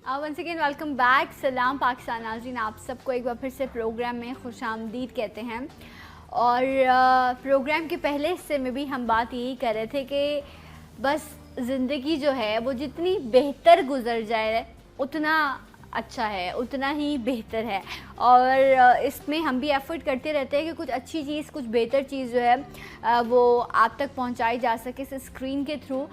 Once again welcome back. سلام پاکستان ناظرین, آپ سب کو ایک بار پھر سے پروگرام میں خوش آمدید کہتے ہیں. اور پروگرام کے پہلے حصے میں بھی ہم بات یہی کر رہے تھے کہ بس زندگی جو ہے وہ جتنی بہتر گزر جائے اتنا اچھا ہے, اتنا ہی بہتر ہے. اور اس میں ہم بھی ایفرٹ کرتے رہتے ہیں کہ کچھ اچھی چیز, کچھ بہتر چیز جو ہے وہ آپ تک پہنچائی جا سکے اس اسکرین کے تھرو.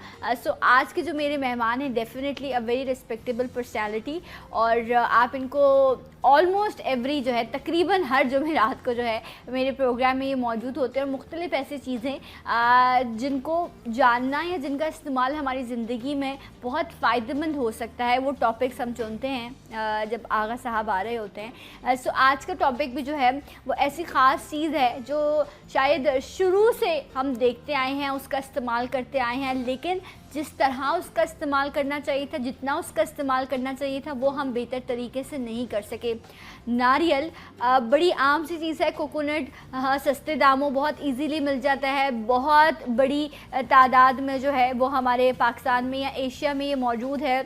سو آج کے جو میرے مہمان ہیں definitely a very respectable personality, اور آپ ان کو آلموسٹ ایوری جو ہے تقریباً ہر جمعرات کو جو ہے میرے پروگرام میں یہ موجود ہوتے ہیں. اور مختلف ایسی چیزیں جن کو جاننا یا جن کا استعمال ہماری زندگی میں بہت فائدہ مند ہو سکتا ہے, وہ ٹاپکس ہم چنتے ہیں جب آغا صاحب آ رہے ہوتے ہیں. سو آج کا ٹاپک بھی جو ہے وہ ایسی خاص چیز ہے جو شاید شروع سے ہم دیکھتے آئے ہیں, اس کا استعمال کرتے آئے ہیں, لیکن جس طرح اس کا استعمال کرنا چاہیے تھا, جتنا اس کا استعمال کرنا چاہیے تھا, وہ ہم بہتر طریقے سے نہیں کر سکے. ناریل بڑی عام سی چیز ہے. کوکونٹ سستے داموں بہت ایزیلی مل جاتا ہے, بہت بڑی تعداد میں جو ہے وہ ہمارے پاکستان میں یا ایشیا میں یہ موجود ہے.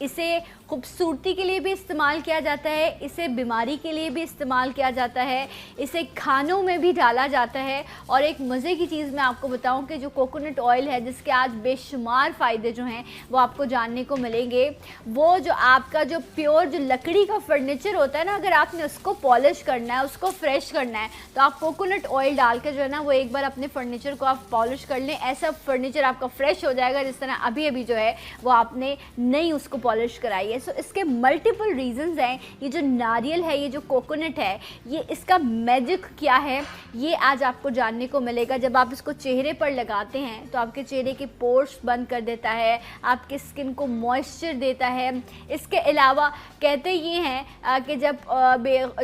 اسے خوبصورتی کے لیے بھی استعمال کیا جاتا ہے, اسے بیماری کے لیے بھی استعمال کیا جاتا ہے, اسے کھانوں میں بھی ڈالا جاتا ہے. اور ایک مزے کی چیز میں آپ کو بتاؤں کہ جو کوکونٹ آئل ہے جس کے آج بے شمار فائدے جو ہیں وہ آپ کو جاننے کو ملیں گے. وہ جو آپ کا جو پیور جو لکڑی کا فرنیچر ہوتا ہے نا, اگر آپ نے اس کو پالش کرنا ہے, اس کو فریش کرنا ہے, تو آپ کوکونٹ آئل ڈال کے جو ہے نا وہ ایک بار اپنے فرنیچر کو آپ پالش کر لیں, ایسا فرنیچر آپ کا فریش ہو جائے گا جس طرح ابھی جو ہے وہ آپ نے نہیں اس کو پالش کرائی ہے. سو اس کے ملٹیپل ریزنز ہیں. یہ جو ناریل ہے, یہ جو کوکونٹ ہے, یہ اس کا میجک کیا ہے یہ آج آپ کو جاننے کو ملے گا. جب آپ اس کو چہرے پر لگاتے ہیں تو آپ کے چہرے کے پورس بند کر دیتا ہے, آپ کے اسکن کو موئسچر دیتا ہے. اس کے علاوہ کہتے یہ ہیں کہ جب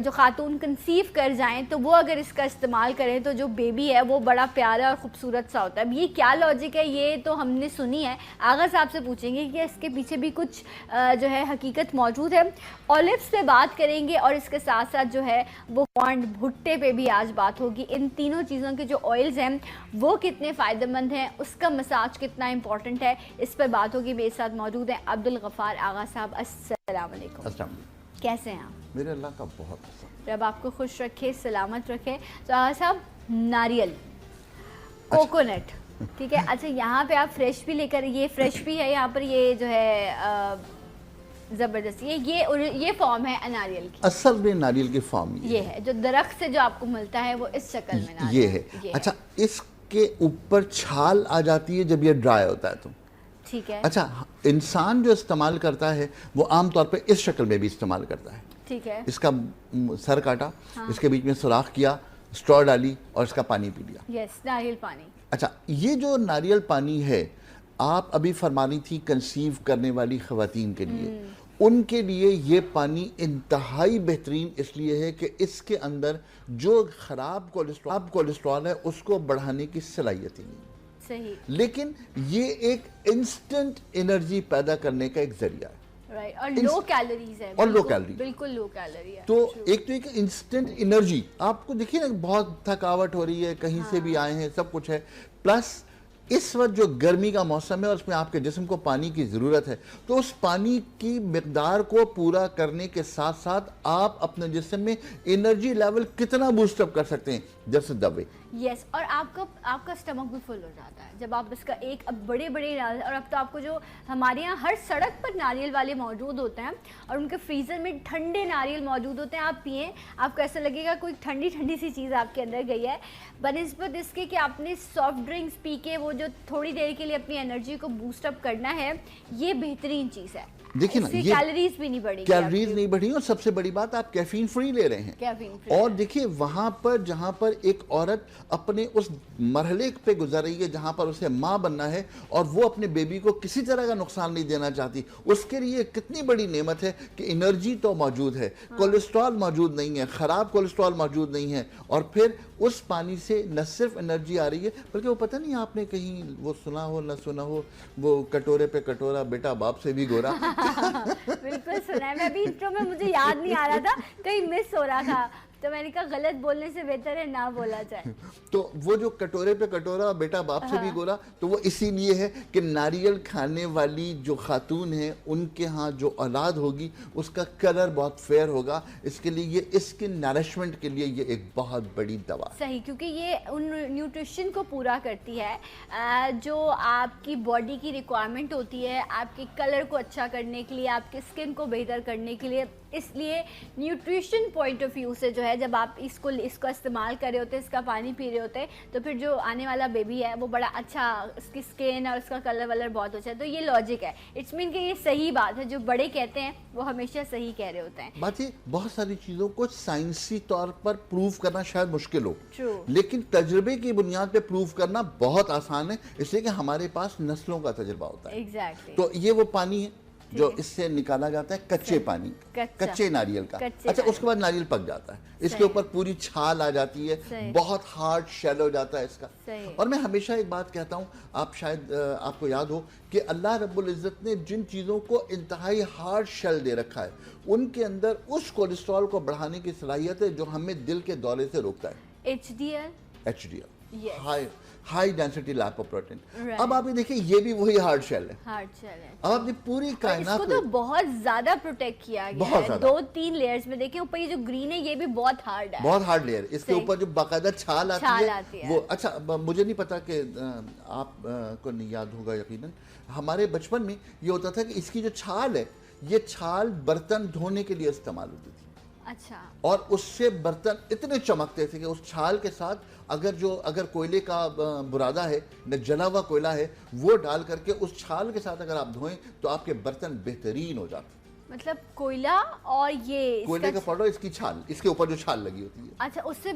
جو خاتون کنسیو کر جائیں تو وہ اگر اس کا استعمال کریں تو جو بیبی ہے وہ بڑا پیارا اور خوبصورت سا ہوتا ہے. اب یہ کیا لاجک ہے یہ تو ہم نے سنی ہے, آغا صاحب سے پوچھیں گے کہ اس کے پیچھے بھی کچھ جو ہے حقیقت موجود ہے. اولیوز سے بات کریں گے اور اس کے ساتھ ساتھ جو ہے وہ کارن بھٹے پہ بھی آج بات ہوگی. ان تینوں چیزوں کے جو آئلز ہیں وہ کتنے فائدہ مند ہیں, اس کا مساج کتنا امپورٹنٹ ہے, اس پر بات ہوگی. میرے ساتھ موجود ہیں عبدالغفار آغا صاحب. السلام علیکم. السلام علیکم. کیسے ہیں آپ؟ میرے اللہ کا بہت پسند. رب آپ کو خوش رکھے, سلامت رکھے. تو آغا صاحب, ناریل, کوکونٹ, ٹھیک ہے, اچھا یہاں پہ آپ فریش بھی لے کر, یہ فریش بھی ہے یہاں پر, یہ جو ہے زبردست, یہ فارم ہے ناریل کی, اصل میں ناریل کی فارم یہ ہے جو درخت سے جو آپ کو ملتا ہے وہ اس شکل میں ناریل یہ ہے. اچھا اس کے اوپر چھال آ جاتی ہے جب یہ ڈرائی ہوتا ہے تو ٹھیک ہے. اچھا انسان جو استعمال کرتا ہے وہ عام طور پہ اس شکل میں بھی استعمال کرتا ہے. ٹھیک ہے. اس کا سر کاٹا, اس کے بیچ میں سوراخ کیا, اسٹرو ڈالی اور اس کا پانی پی لیا. یس, ناریل پانی. اچھا یہ جو ناریل پانی ہے, آپ ابھی فرمانی تھی کنسیو کرنے والی خواتین کے لیے, ان کے لیے یہ پانی انتہائی بہترین اس لیے ہے کہ اس کے اندر جو خراب کولیسٹرول ہے اس کو بڑھانے کی صلاحیت ہی نہیں. صحیح. لیکن یہ ایک انسٹنٹ انرجی پیدا کرنے کا ایک ذریعہ ہے. اور لو کیلوریز ہے, اور لو کیلوری, بالکل لو کیلوری ہے. تو ایک انسٹنٹ انرجی آپ کو دیکھیے نا, بہت تھکاوٹ ہو رہی ہے, کہیں سے بھی آئے ہیں, سب کچھ ہے, پلس اس وقت جو گرمی کا موسم ہے اور اس میں آپ کے جسم کو پانی کی ضرورت ہے, تو اس پانی کی مقدار کو پورا کرنے کے ساتھ ساتھ آپ اپنے جسم میں انرجی لیول کتنا بوسٹ اپ کر سکتے ہیں جب سے دبے. یس, اور آپ کا اسٹمک بھی فل ہو جاتا ہے جب آپ اس کا ایک بڑے اور اب تو آپ کو جو ہمارے یہاں ہر سڑک پر ناریل والے موجود ہوتے ہیں اور ان کے فریزر میں ٹھنڈے ناریل موجود ہوتے ہیں, آپ پئیں, آپ کو ایسا لگے گا کوئی ٹھنڈی سی چیز آپ کے اندر گئی ہے, بنسبت اس کے کہ آپ نے سافٹ ڈرنکس پی کے وہ جو تھوڑی دیر کے لیے اپنی انرجی کو بوسٹ اپ کرنا ہے, یہ بہترین چیز ہے. دیکھیں نا, یہ کیلوریز بھی نہیں بڑھی, کیلوریز نہیں بڑھی, اور سب سے بڑی بات آپ کیفین فری لے رہے ہیں. اور دیکھیے وہاں پر جہاں پر ایک عورت اپنے اس مرحلے پہ گزر رہی ہے جہاں پر اسے ماں بننا ہے اور وہ اپنے بیبی کو کسی طرح کا نقصان نہیں دینا چاہتی, اس کے لیے کتنی بڑی نعمت ہے کہ انرجی تو موجود ہے, کولیسٹرول موجود نہیں ہے, خراب کولیسٹرول موجود نہیں ہے, اور پھر اس پانی سے نہ صرف انرجی آ رہی ہے بلکہ وہ پتہ نہیں آپ نے کہیں وہ سنا ہو نہ سنا ہو, وہ کٹورے پہ کٹورا بیٹا باپ سے بھی گورا. بالکل سنا ہے, میں بھی انٹرو میں مجھے یاد نہیں آ رہا تھا, کہیں مس ہو رہا تھا, تو میں نے کہا غلط بولنے سے بہتر ہے نہ بولا جائے. تو وہ جو کٹورے پہ کٹورا بیٹا باپ سے بھی گولا, تو وہ اسی لیے ہے کہ ناریل کھانے والی جو خاتون ہیں ان کے ہاں جو اولاد ہوگی اس کا کلر بہت فیئر ہوگا. اس کے لیے یہ اسکن نرشمنٹ کے لیے یہ ایک بہت بڑی دوا. صحیح, کیونکہ یہ ان نیوٹریشن کو پورا کرتی ہے جو آپ کی باڈی کی ریکوائرمنٹ ہوتی ہے آپ کے کلر کو اچھا کرنے کے لیے, آپ کی اسکن کو بہتر کرنے کے لیے. اس لیے نیوٹریشن پوائنٹ آف ویو سے جو ہے جب آپ اس کا استعمال کر رہے ہوتے ہیں, اس کا پانی پی رہے ہوتے ہیں, تو پھر جو آنے والا بیبی ہے وہ بڑا اچھا, اس کی اسکن اور اس کا کلر ولر بہت اچھا ہے. تو یہ لاجک ہے, اٹس مین کہ یہ صحیح بات ہے, جو بڑے کہتے ہیں وہ ہمیشہ صحیح کہہ رہے ہوتے ہیں. بات یہ بہت ساری چیزوں کو سائنسی طور پر پروف کرنا شاید مشکل ہو, True. لیکن تجربے کی بنیاد پہ پروف کرنا بہت آسان ہے, اس لیے کہ ہمارے پاس نسلوں کا تجربہ ہوتا ہے. Exactly. تو یہ وہ پانی ہے جو اس سے نکالا جاتا ہے کچے پانی, کچے ناریل کا. اچھا, اس کے بعد ناریل پک جاتا ہے, اس کے اوپر پوری چھال آ جاتی ہے, بہت ہارڈ شیل ہو جاتا ہے اس کا. اور میں ہمیشہ ایک بات کہتا ہوں, آپ شاید آپ کو یاد ہو کہ اللہ رب العزت نے جن چیزوں کو انتہائی ہارڈ شیل دے رکھا ہے ان کے اندر اس کولیسٹرول کو بڑھانے کی صلاحیت ہے جو ہمیں دل کے دورے سے روکتا ہے. HDL, high density lipoprotein. اب آپ یہ دیکھیں یہ بھی وہی ہارڈ شیل ہے. اب آپ نے پوری کائنات کو تو بہت زیادہ پروٹیکٹ کیا گیا ہے, 2-3 لیئرز میں. دیکھیں اوپر یہ جو گرین ہے یہ بھی بہت ہارڈ ہے, بہت ہارڈ لیئر. اس کے اوپر جو باقاعدہ چھال آتی ہے وہ, اچھا مجھے نہیں پتا کہ آپ کو نہیں یاد ہوگا یقیناً, ہمارے بچپن میں یہ ہوتا تھا کہ اس کی جو چھال ہے یہ چھال برتن دھونے کے لیے استعمال ہوتی تھی. اچھا, اور اس سے برتن اتنے چمکتے تھے کہ اس چھال کے ساتھ اگر کوئلے کا برادہ ہے, جلا ہوا کوئلہ ہے, وہ ڈال کر کے اس چھال کے ساتھ اگر آپ دھوئیں تو آپ کے برتن بہترین ہو جاتے. مطلب کوئلہ اور یہ کوئلے کا پاؤڈر, اس کی چھال, اس کے اوپر جو چھال لگی ہوتی ہے. اچھا, اس سے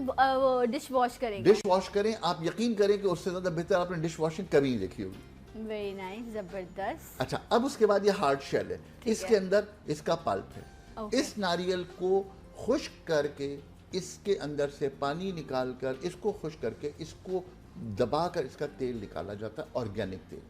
ڈش واش کریں, ڈش واش کریں. آپ یقین کریں کہ اس سے زیادہ بہتر آپ نے ڈش واشنگ کبھی نہیں دیکھی ہوگی. ویری نائس, زبردست. اچھا, اب اس کے بعد یہ ہارڈ شیل ہے, اس کے اندر اس کا پلپ ہے. اس ناریل کو خشک کر کے اس کے اندر سے پانی نکال کر اس کو خشک کر کے اس کو دبا کر اس کا تیل نکالا جاتا ہے, آرگینک تیل.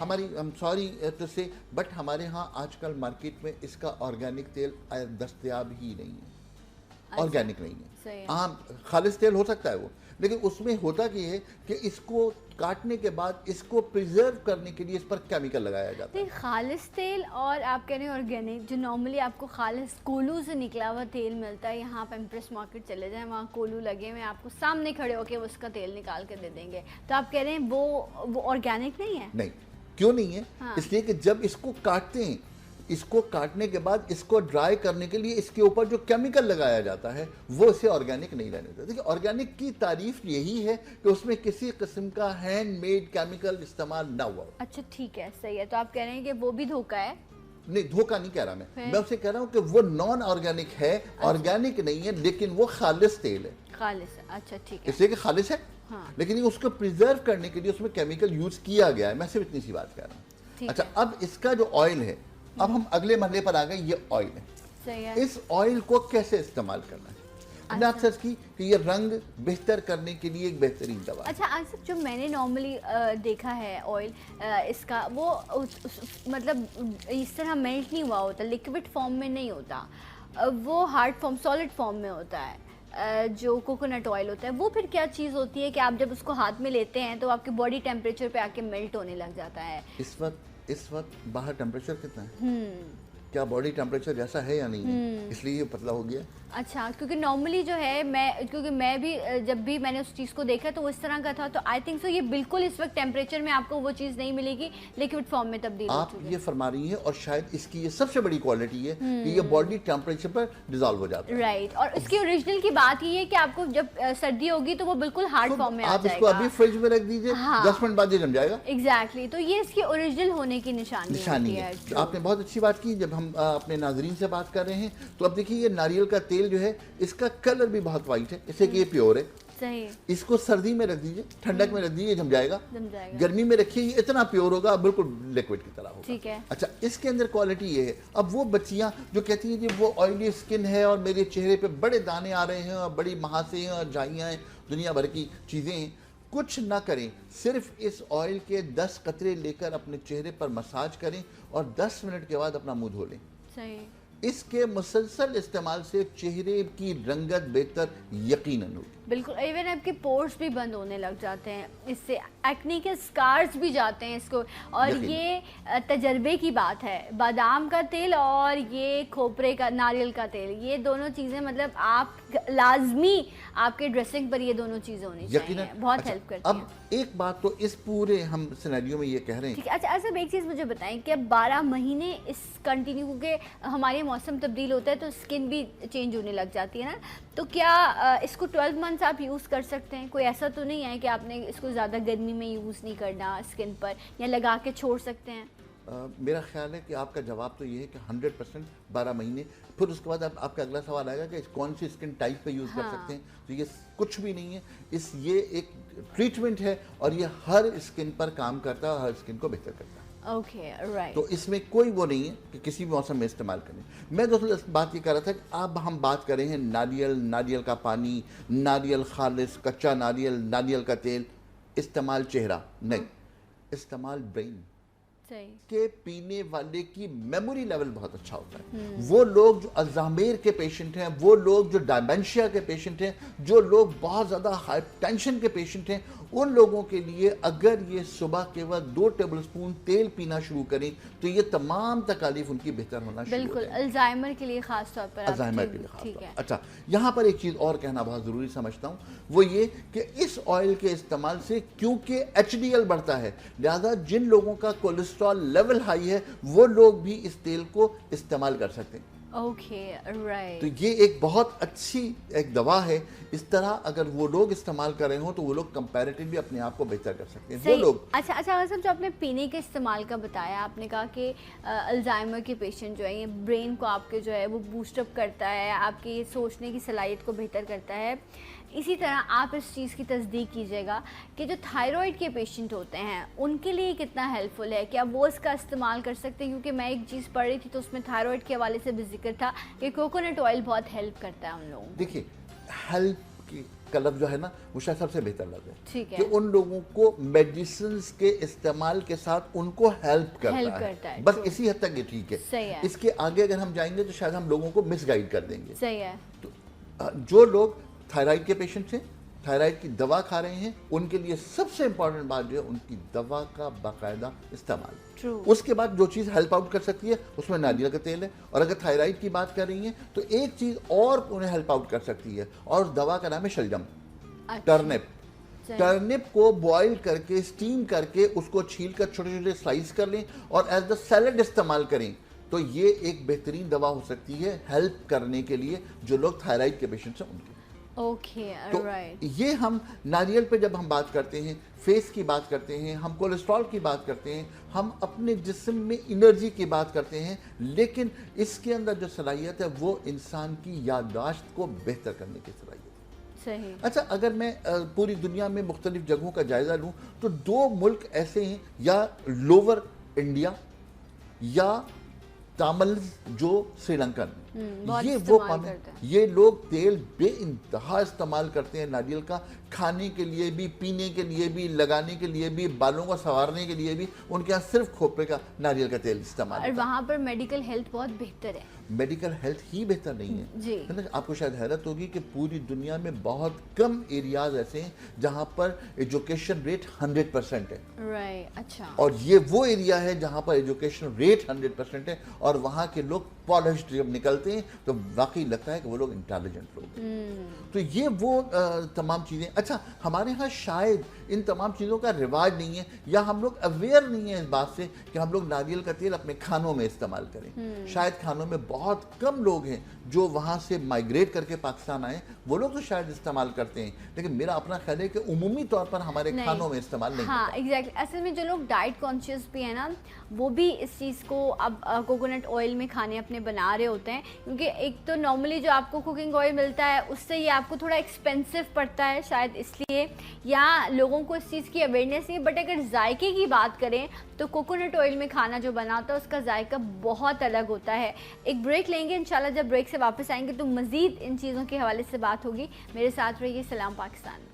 ہماری سوری تو سے بٹ ہمارے ہاں آج کل مارکیٹ میں اس کا آرگینک تیل دستیاب ہی نہیں ہے, آرگینک نہیں ہے. عام خالص تیل ہو سکتا ہے وہ, لیکن اس میں ہوتا کیا ہے کہ اس کو کاٹنے کے بعد اس کو پریزرو کرنے کے لیے اس پر کیمیکل لگایا جاتا ہے. خالص تیل اور آپ کہہ رہے ہیں آرگینک, جو نارملی آپ کو خالص کولو سے نکلا ہوا تیل ملتا ہے, یہاں پہ امپریس مارکیٹ چلے جائیں وہاں کولو لگے ہوئے آپ کو سامنے کھڑے ہو کے اس کا تیل نکال کے دے دیں گے, تو آپ کہہ رہے ہیں وہ آرگینک نہیں ہے. نہیں, کیوں نہیں ہے؟ اس لیے کہ جب اس کو کاٹتے ہیں, اس کو کاٹنے کے بعد اس کو ڈرائی کرنے کے لیے اس کے اوپر جو کیمیکل لگایا جاتا ہے وہ اسے آرگینک نہیں رہنے دیتا. دیکھیں آرگینک کی تعریف یہی ہے کہ اس میں کسی قسم کا ہینڈ میڈ کیمیکل استعمال نہ ہوا. اچھا ٹھیک ہے, صحیح ہے. تو آپ کہہ رہے ہیں کہ وہ بھی دھوکہ ہے؟ نہیں, دھوکہ نہیں کہہ رہا میں اسے کہہ رہا ہوں کہ وہ نان آرگینک ہے, آرگینک نہیں ہے, لیکن وہ خالص تیل ہے. خالص, اچھا ٹھیک ہے. اس لیے کہ خالص ہے, لیکن اس کو پریزرو کرنے کے لیے اس میں کیمیکل یوز کیا گیا ہے. میں صرف اتنی سی بات کہہ رہا ہوں. اچھا, اب اس کا جو آئل ہے, اب ہم اگلے مرحلے پر آ گئے. یہ آئل ہے, اس آئل کو کیسے استعمال کرنا ہے. ہم نے آپ سے کی کہ یہ رنگ بہتر کرنے کے لیے ایک بہترین دوا. اچھا آصف, جو میں نے نارملی دیکھا ہے آئل اس کا, وہ مطلب اس طرح میلٹ نہیں ہوا ہوتا, لیکوڈ فارم میں نہیں ہوتا, وہ ہارڈ فارم, سالڈ فارم میں ہوتا ہے. جو کوکونٹ آئل ہوتا ہے وہ پھر کیا چیز ہوتی ہے کہ آپ جب اس کو ہاتھ میں لیتے ہیں تو آپ کے باڈی ٹیمپریچر پہ آ کے میلٹ ہونے لگ جاتا ہے. اس وقت باہر ٹیمپریچر کتنا ہے؟ کیا باڈی ٹیمپریچر جیسا ہے یا نہیں ہے؟ اس لیے یہ پتلا ہو گیا. اچھا, کیونکہ نارملی جو ہے کیونکہ میں بھی جب بھی میں نے اس چیز کو دیکھا تو وہ اس طرح کا تھا, تو آئی تھنک سو یہ بالکل اس وقت ٹیمپریچر میں آپ کو وہ چیز نہیں ملے گی, لیکوڈ فارم میں تبدیل ہو چکی ہے. آپ یہ فرما رہی ہیں, اور شاید اس کی یہ سب سے بڑی کوالٹی ہے کہ یہ باڈی ٹیمپریچر پر ڈیزالو ہو جاتا ہے. رائٹ, اور اس کی اوریجنل کی بات یہ ہے کہ آپ کو جب سردی ہوگی تو وہ بالکل ہارڈ فارم میں آ جائے گا. آپ اس کو ابھی فریج میں رکھ دیجئے, 10 منٹ بعد یہ جم جائے گا. ایگزیکٹلی, تو یہ اس کی اوریجنل ہونے کی نشانی ہے. آپ نے بہت اچھی بات کی. جب ہم اپنے ناظرین سے بات کر رہے ہیں تو اب دیکھیے یہ ناریل کا تیل جو ہے اس کا کلر بھی بہت وائٹ ہے, اس سے کہ یہ پیور ہے. صحیح. اس کو سردی میں رکھ دیجئے, ٹھنڈک میں رکھ دیجئے, جم جائے گا. گرمی میں رکھیے, یہ اتنا پیور ہوگا بالکل لیکوڈ کی طرح ہوگا. ٹھیک ہے. اچھا, اس کے اندر کوالٹی یہ ہے. اب وہ بچیاں جو کہتی ہیں جی وہ آئلی سکن ہے اور میرے چہرے پہ بڑے دانے آ رہے ہیں اور بڑی مہاسے ہیں اور جھائیاں ہیں, دنیا بھر کی چیزیں ہیں, کچھ نہ کریں, صرف اس آئل کے 10 قطرے لے کر اپنے چہرے پر مساج کریں اور 10 منٹ کے بعد اپنا منہ دھو لیں. صحیح. اس کے مسلسل استعمال سے چہرے کی رنگت بہتر یقیناً ہوگی. بالکل, ایون آپ کے پورس بھی بند ہونے لگ جاتے ہیں اس سے, ایکنی کے سکارز بھی جاتے ہیں اس کو. اور یہ تجربے کی بات ہے, بادام کا تیل اور یہ کھوپرے کا ناریل کا تیل, یہ دونوں چیزیں مطلب آپ لازمی آپ کے ڈریسنگ پر یہ دونوں چیزیں ہونی چاہیے, بہت ہیلپ کرتی ہیں. اب ایک بات تو اس پورے ہم سینیریو میں یہ کہہ رہے ہیں. ٹھیک ہے, اچھا صاحب ایک چیز مجھے بتائیں کہ اب 12 مہینے اس کنٹینیو, کیونکہ ہمارے موسم تبدیل ہوتا ہے تو اسکن بھی چینج ہونے لگ جاتی ہے نا, تو کیا اس کو 12 منتھس آپ یوز کر سکتے ہیں؟ کوئی ایسا تو نہیں ہے کہ آپ نے اس کو زیادہ گرمی میں یوز نہیں کرنا اسکن پر, یا لگا کے چھوڑ سکتے ہیں؟ میرا خیال ہے کہ آپ کا جواب تو یہ ہے کہ 100% 12 مہینے. پھر اس کے بعد آپ کا اگلا سوال آئے گا کہ کون سی اسکن ٹائپ پہ یوز کر سکتے ہیں. تو یہ کچھ بھی نہیں ہے, یہ ایک ٹریٹمنٹ ہے اور یہ ہر اسکن پر کام کرتا ہے اور ہر اسکن کو بہتر کرتا ہے. Okay right. تو اس میں کوئی وہ نہیں ہے کہ کسی بھی موسم میں استعمال کریں. میں دوستوں بات یہ کر رہا تھا کہ اب ہم بات کریں ہیں ناریل کا پانی, ناریل خالص, کچا ناریل کا تیل. استعمال چہرہ نہیں, استعمال برین کہ پینے والے کی میموری لیول بہت اچھا ہوتا ہے. وہ لوگ جو الزائمر کے پیشنٹ ہیں, وہ لوگ جو ڈائمینشیا کے پیشنٹ ہیں, جو لوگ بہت زیادہ ہائپر ٹینشن کے پیشنٹ ہیں, ان لوگوں کے لیے اگر یہ صبح کے وقت 2 ٹیبل سپون تیل پینا شروع کریں تو یہ تمام تکالیف ان کی بہتر ہونا شروع ہو جائیں. بالکل, الزائمر کے لیے خاص طور پر. الزائمر کے لیے خاص طور پر. اچھا, یہاں پر ایک چیز اور کہنا بہت ضروری سمجھتا ہوں, وہ یہ کہ اس آئل کے استعمال سے کیونکہ HDL بڑھتا ہے, لہذا جن لوگوں کا کولیسٹرول لیول ہائی ہے وہ لوگ بھی اس تیل کو استعمال کر سکتے ہیں. Okay right. تو یہ ایک بہت اچھی ایک دوا ہے. اس طرح اگر وہ لوگ استعمال کر رہے ہوں تو وہ لوگ کمپیریٹیولی اپنے آپ کو بہتر کر سکتے ہیں. وہ لوگ اچھا صاحب, جو آپ نے پینے کے استعمال کا بتایا, آپ نے کہا کہ الزائمر کے پیشنٹ جو ہے یہ برین کو آپ کے جو ہے وہ بوسٹ اپ کرتا ہے, آپ کی سوچنے کی صلاحیت کو بہتر کرتا ہے. اسی طرح آپ اس چیز کی تصدیق کیجیے گا کہ جو تھائرائڈ کے پیشنٹ ہوتے ہیں ان کے لیے کتنا ہیلپ فل ہے, کیا وہ اس کا استعمال کر سکتے ہیں؟ کیونکہ میں ایک چیز پڑھ رہی تھی تو اس میں تھائرائڈ کے حوالے سے بھی ذکر تھا کہ کوکونٹ آئل بہت ہیلپ کرتا ہے ان لوگوں کو. دیکھیے, ہیلپ کی لفظ جو ہے نا وہ شاید سب سے بہتر لفظ ہے. ٹھیک ہے, کہ ان لوگوں کو میڈیسنز کے استعمال کے ساتھ ان کو ہیلپ کرتا ہے, بس اسی حد تک یہ ٹھیک ہے. صحیح ہے. اس کے آگے اگر ہم جائیں گے تو شاید ہم لوگوں کو مس گائیڈ کر دیں گے. صحیح ہے. تو جو لوگ تھائرائڈ کے پیشنٹ ہیں, تھائرائڈ کی دوا کھا رہے ہیں, ان کے لیے سب سے امپورٹنٹ بات جو ہے ان کی دوا کا باقاعدہ استعمال. اس کے بعد جو چیز ہیلپ آؤٹ کر سکتی ہے اس میں ناریل کا تیل ہے. اور اگر تھائرائڈ کی بات کر رہی ہیں تو ایک چیز اور انہیں ہیلپ آؤٹ کر سکتی ہے, اور دوا کا نام ہے شلجم, ٹرنپ. ٹرنپ کو بوائل کر کے, اسٹیم کر کے, اس کو چھیل کر چھوٹے چھوٹے سلائس کر لیں اور ایز دا سیلڈ استعمال کریں, تو یہ ایک بہترین دوا ہو سکتی ہے ہیلپ کرنے کے لیے جو لوگ تھائرائڈ کے پیشنٹس ہیں ان کے. تو یہ ہم ناریل پہ جب ہم بات کرتے ہیں, فیس کی بات کرتے ہیں, ہم کولیسٹرول کی بات کرتے ہیں, ہم اپنے جسم میں انرجی کی بات کرتے ہیں, لیکن اس کے اندر جو صلاحیت ہے وہ انسان کی یادداشت کو بہتر کرنے کی صلاحیت ہے. صحیح. اچھا, اگر میں پوری دنیا میں مختلف جگہوں کا جائزہ لوں تو 2 ملک ایسے ہیں, یا لوور انڈیا یا تاملز جو سری لنکن, یہ لوگ تیل بے انتہا استعمال کرتے ہیں ناریل کا, کھانے کے لیے بھی, پینے کے لیے بھی, لگانے کے لیے بھی, بالوں کو سنوارنے کے لیے بھی. ان کے یہاں صرف کھوپرے کا ناریل کا تیل استعمال اور وہاں پر میڈیکل ہیلتھ بہت بہتر ہے. میڈیکل ہیلتھ ہی بہتر نہیں ہے جی. آپ کو شاید حیرت ہوگی کہ پوری دنیا میں بہت کم ایریاز ایسے ہیں جہاں پر ایجوکیشن ریٹ 100% ہے. اچھا. اور یہ وہ ایریا ہے جہاں پر ایجوکیشن ریٹ 100% ہے, اور وہاں کے لوگ پالشڈ جب نکلتے ہیں تو واقعی لگتا ہے کہ وہ لوگ انٹیلیجنٹ لوگ ہیں. تو یہ وہ تمام چیزیں. اچھا, ہمارے ہاں شاید ان تمام چیزوں کا رواج نہیں ہے, یا ہم لوگ اویئر نہیں ہیں اس بات سے کہ ہم لوگ ناریل کا تیل اپنے کھانوں میں استعمال کریں. شاید کھانوں میں بہت کم لوگ ہیں جو وہاں سے مائگریٹ کر کے پاکستان آئے, وہ لوگ تو شاید استعمال کرتے ہیں, لیکن میرا اپنا خیال ہے کہ عمومی طور پر ہمارے کھانوں میں استعمال نہیں. ہاں ایگزیکٹلی. اصل میں جو لوگ ڈائٹ کانشیس بھی ہیں نا, وہ بھی اس چیز کو اب کوکونٹ آئل میں کھانے اپنے بنا رہے ہوتے ہیں, کیونکہ ایک تو نارملی جو آپ کو کوکنگ آئل ملتا ہے اس سے یہ آپ کو تھوڑا ایکسپینسو پڑتا ہے شاید اس لیے, یا لوگوں کو اس چیز کی اویئرنیس نہیں. بٹ اگر ذائقے کی بات کریں تو کوکونٹ آئل میں کھانا جو بناتا ہے اس کا ذائقہ بہت الگ ہوتا ہے. ایک بریک لیں گے انشاءاللہ, جب بریک سے واپس آئیں گے تو مزید ان چیزوں کے حوالے سے بات ہوگی. میرے ساتھ رہیے سلام پاکستان.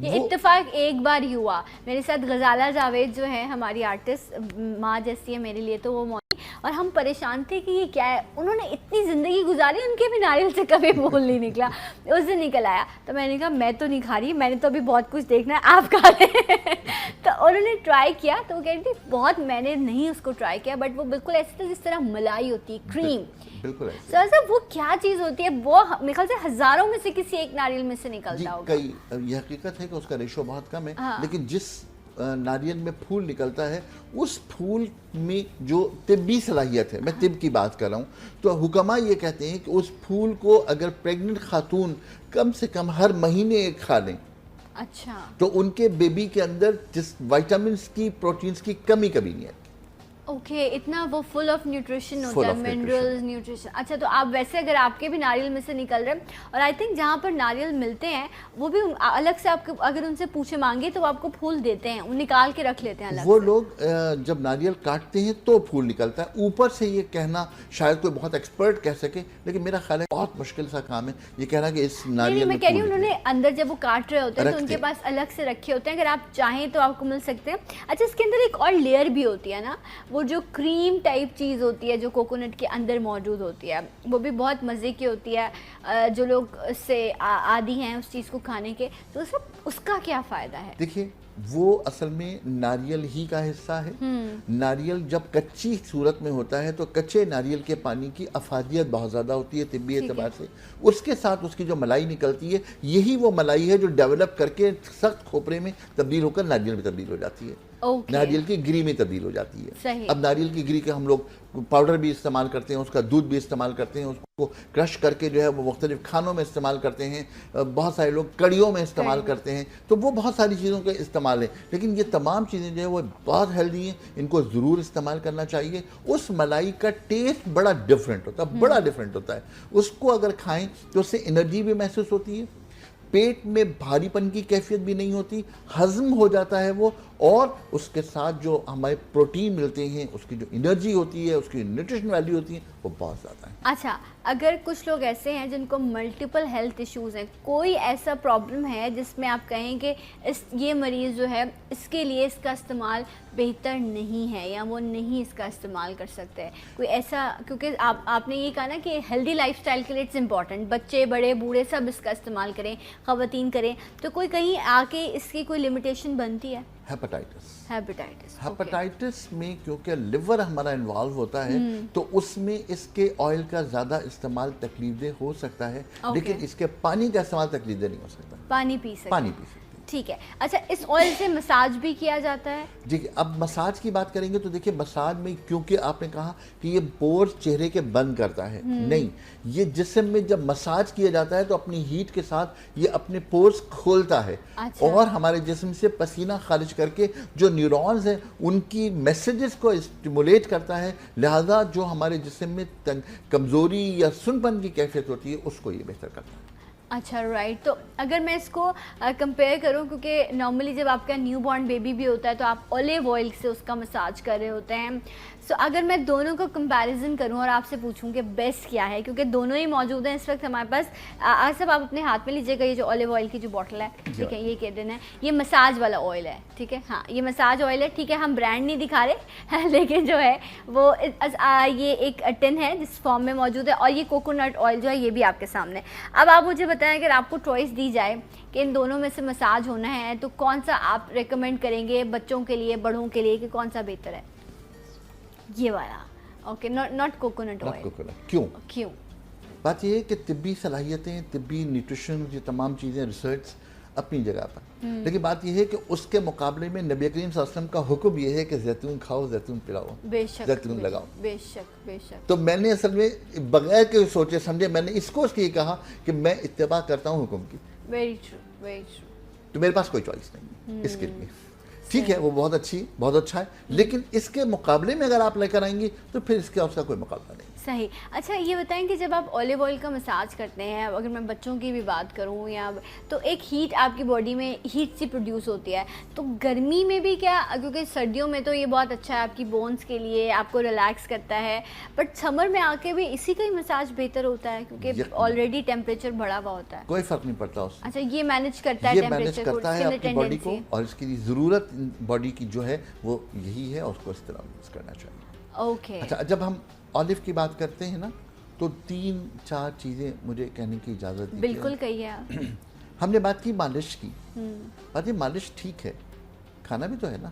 یہ اتفاق ایک بار ہی ہوا میرے ساتھ. غزالہ جاوید جو ہے ہماری آرٹسٹ, ماں جیسی ہے میرے لیے, تو وہ اور ہم پریشان تھے کہ یہ کیا ہے, انہوں نے اتنی زندگی گزاری, ان کے بھی ناریل سے کبھی پھول نہیں نکلا. اس دن نکل آیا تو میں نے کہا میں تو نہیں کھا رہی, میں نے تو ابھی بہت کچھ دیکھنا ہے, آپ کھا لیں. تو انہوں نے ٹرائی کیا تو وہ کہہ رہی تھی بہت, میں نے نہیں اس کو ٹرائی کیا, بٹ وہ بالکل ایسے تھا جس طرح ملائی ہوتی ہے, کریم. بالکل سر وہ کیا چیز ہوتی ہے, وہ میرے خیال سے ہزاروں میں سے کسی ایک ناریل میں سے نکلتا ہوگا. یہ حقیقت ہے کہ اس کا ریشو بہت کم ہے, لیکن جس ناریل میں پھول نکلتا ہے اس پھول میں جو طبی صلاحیت ہے, میں طب کی بات کر رہا ہوں, تو حکماء یہ کہتے ہیں کہ اس پھول کو اگر پریگننٹ خاتون کم سے کم ہر مہینے ایک کھا لیں, اچھا, تو ان کے بیبی کے اندر جس وائٹامنس کی, پروٹینز کی کمی کبھی نہیں آتی. اوکے, اتنا وہ فل آف نیوٹریشن ہوتا ہے, منرلز, نیوٹریشن. اچھا, تو آپ ویسے اگر آپ کے بھی ناریل میں سے نکل رہے ہیں, اور آئی تھنک جہاں پر ناریل ملتے ہیں وہ بھی الگ سے آپ کے, اگر ان سے پوچھے مانگے تو وہ آپ کو پھول دیتے ہیں, وہ نکال کے رکھ لیتے ہیں الگ سے. وہ لوگ جب ناریل کاٹتے ہیں تو پھول نکلتا ہے. اوپر سے یہ کہنا شاید کوئی بہت ایکسپرٹ کہہ سکے, لیکن میرا خیال ہے بہت مشکل سا کام ہے یہ کہنا کہ اس ناریل میں کہہ رہی ہوں انہوں نے اندر جب وہ کاٹ رہے ہوتے ہیں تو ان کے پاس الگ سے رکھے ہوتے ہیں, اگر آپ چاہیں تو آپ کو مل سکتے ہیں. اچھا, اس کے اندر ایک اور لیئر بھی ہوتی ہے نا, وہ جو کریم ٹائپ چیز ہوتی ہے جو کوکونٹ کے اندر موجود ہوتی ہے, وہ بھی بہت مزے کی ہوتی ہے. جو لوگ اس سے عادی ہیں اس چیز کو کھانے کے, تو اس کا کیا فائدہ ہے؟ دیکھیے, وہ اصل میں ناریل ہی کا حصہ ہے. ناریل جب کچی صورت میں ہوتا ہے تو کچے ناریل کے پانی کی افادیت بہت زیادہ ہوتی ہے طبی اعتبار سے. اس کے ساتھ اس کی جو ملائی نکلتی ہے, یہی وہ ملائی ہے جو ڈیولپ کر کے سخت کھوپرے میں تبدیل ہو کر ناریل میں تبدیل ہو جاتی ہے, ناریل کی گری میں تبدیل ہو جاتی ہے. اب ناریل کی گری کے ہم لوگ پاؤڈر بھی استعمال کرتے ہیں, اس کا دودھ بھی استعمال کرتے ہیں, اس کو کرش کر کے جو ہے وہ مختلف کھانوں میں استعمال کرتے ہیں, بہت سارے لوگ کڑیوں میں استعمال کرتے ہیں, تو وہ بہت ساری چیزوں کا استعمال ہے. لیکن یہ تمام چیزیں جو ہے وہ بہت ہیلدی ہیں, ان کو ضرور استعمال کرنا چاہیے. اس ملائی کا ٹیسٹ بڑا ڈیفرنٹ ہوتا ہے, بڑا ڈیفرنٹ ہوتا ہے. اس کو اگر کھائیں تو اس سے انرجی بھی محسوس ہوتی ہے, پیٹ میں بھاری پن کی کیفیت بھی نہیں ہوتی, ہضم ہو جاتا ہے وہ, اور اس کے ساتھ جو ہمارے پروٹین ملتے ہیں, اس کی جو انرجی ہوتی ہے, اس کی نیوٹریشن ویلیو ہوتی ہے, وہ بہت زیادہ ہے. اچھا, اگر کچھ لوگ ایسے ہیں جن کو ملٹیپل ہیلتھ ایشوز ہیں, کوئی ایسا پرابلم ہے جس میں آپ کہیں کہ یہ مریض جو ہے اس کے لیے اس کا استعمال بہتر نہیں ہے یا وہ نہیں اس کا استعمال کر سکتے ہیں, کوئی ایسا, کیونکہ آپ نے یہ کہا نا کہ ہیلدی لائف سٹائل کے لیے اٹس امپورٹنٹ, بچے بڑے بوڑھے سب اس کا استعمال کریں, خواتین کریں, تو کوئی کہیں آ کے اس کی کوئی لمیٹیشن بنتی ہے؟ ہیپاٹائٹس میں کیونکہ لیور ہمارا انوالو ہوتا ہے, تو اس میں اس کے آئل کا زیادہ استعمال تکلیف دہ ہو سکتا ہے, لیکن اس کے پانی کا استعمال تکلیف دہ نہیں ہو سکتا. پانی پی سکتے. ٹھیک ہے. اچھا, اس آئل سے مساج بھی کیا جاتا ہے؟ جی, اب مساج کی بات کریں گے تو دیکھیں, مساج میں کیونکہ آپ نے کہا کہ یہ پورز چہرے کے بند کرتا ہے, نہیں, یہ جسم میں جب مساج کیا جاتا ہے تو اپنی ہیٹ کے ساتھ یہ اپنے پورز کھولتا ہے, اور ہمارے جسم سے پسینہ خارج کر کے جو نیورونز ہیں ان کی میسیجز کو اسٹیمولیٹ کرتا ہے, لہذا جو ہمارے جسم میں کمزوری یا سنپن کی کیفیت ہوتی ہے اس کو یہ بہتر کرتا ہے. اچھا, رائٹ. تو اگر میں اس کو کمپیئر کروں, کیونکہ نارملی جب آپ کا نیو بورن بیبی بھی ہوتا ہے تو آپ اولیو آئل سے اس کا مساج کر رہے ہوتے ہیں, سو اگر میں دونوں کو کمپیریزن کروں اور آپ سے پوچھوں کہ بیسٹ کیا ہے, کیونکہ دونوں ہی موجود ہیں اس وقت ہمارے پاس. صاحب آپ اپنے ہاتھ میں لیجیے گا یہ جو اولیو آئل کی جو بوٹل ہے, ٹھیک ہے, یہ کہہ دینا ہے یہ مساج والا آئل ہے, ٹھیک ہے, ہاں یہ مساج آئل ہے, ٹھیک ہے, ہم برانڈ نہیں دکھا رہے, لیکن جو ہے وہ یہ ایک ٹن ہے جس فارم میں موجود ہے, اور یہ کوکونٹ آئل جو ہے یہ بھی آپ کے سامنے. اب آپ مجھے بتائیں, اگر آپ کو چوائس دی جائے کہ ان دونوں میں سے مساج ہونا ہے تو کون سا آپ ریکمینڈ کریں گے بچوں کے لیے, بڑوں کے لیے, کہ کون سا بہتر ہے؟ یہ والا. Okay, not coconut oil. کیوں؟ بات یہ ہے کہ طبی صلاحیتیں, طبی نیوٹریشن, یہ تمام چیزیں, ریسرچ اپنی جگہ پر, لیکن بات یہ ہے کہ اس کے مقابلے میں نبی کریم صلی اللہ علیہ وسلم کا حکم یہ ہے کہ زیتون کھاؤ, زیتون پلاؤ, زیتون لگاؤ. بے شک. تو میں نے اصل میں بغیر کے سوچے سمجھے میں نے اس کو یہ کہا کہ میں اتباع کرتا ہوں حکم کی. Very true. تو میرے پاس کوئی چوائس نہیں اس کے لیے. ٹھیک ہے, وہ بہت اچھا ہے, لیکن اس کے مقابلے میں اگر آپ لے کر آئیں گی تو پھر اس کا کوئی مقابلہ نہیں. صحیح. اچھا یہ بتائیں کہ جب آپ اولیو آئل کا مساج کرتے ہیں, اگر میں بچوں کی بھی بات کروں یا تو ایک ہیٹ آپ کی باڈی میں ہیٹ سی پروڈیوس ہوتی ہے, تو گرمی میں بھی کیا, کیونکہ سردیوں میں تو یہ بہت اچھا ہے آپ کی بونس کے لیے, آپ کو ریلیکس کرتا ہے, بٹ سمر میں آ کے بھی اسی کا ہی مساج بہتر ہوتا ہے کیونکہ آلریڈی ٹیمپریچر بڑھا ہوا ہوتا ہے؟ کوئی فرق نہیں پڑتا اس. اچھا یہ مینیج کرتا ہے ٹیمپریچر کو, کرتا ہے اپنی باڈی کو, اور اس کی ضرورت باڈی کی جو ہے وہ یہی ہے, اور اس کو اس طرح یوز کرنا چاہیے. اوکے. اچھا جب ہم اولیو کی بات کرتے ہیں نا تو 3-4 چیزیں مجھے کہنے کی اجازت دیجیے. بالکل کہیے. ہم نے بات کی مالش کی. بات مالش ٹھیک ہے, کھانا بھی تو ہے نا,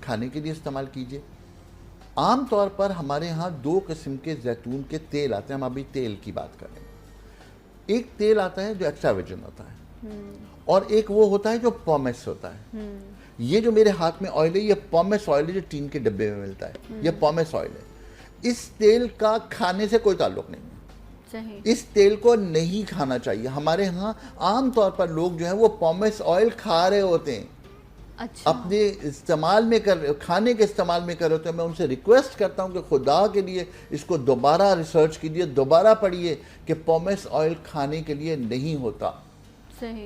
کھانے کے لیے استعمال کیجیے. عام طور پر ہمارے ہاں 2 قسم کے زیتون کے تیل آتے ہیں. ہم ابھی تیل کی بات کریں. ایک تیل آتا ہے جو ایکسٹرا ورجن ہوتا ہے, اور ایک وہ ہوتا ہے جو پومیس ہوتا ہے. یہ جو میرے ہاتھ میں آئل ہے یہ پومیس آئل ہے جو ٹین کے ڈبے میں ملتا ہے, یہ پومیس آئل ہے. اس تیل کا کھانے سے کوئی تعلق نہیں ہے. اس تیل کو نہیں کھانا چاہیے. ہمارے ہاں عام طور پر لوگ جو ہیں وہ پومیس آئل کھا رہے ہوتے ہیں, اپنے استعمال میں کھانے کے استعمال میں کر رہے ہوتے ہیں. میں ان سے ریکویسٹ کرتا ہوں کہ خدا کے لیے اس کو دوبارہ ریسرچ کیجیے, دوبارہ پڑھیے کہ پومیس آئل کھانے کے لیے نہیں ہوتا.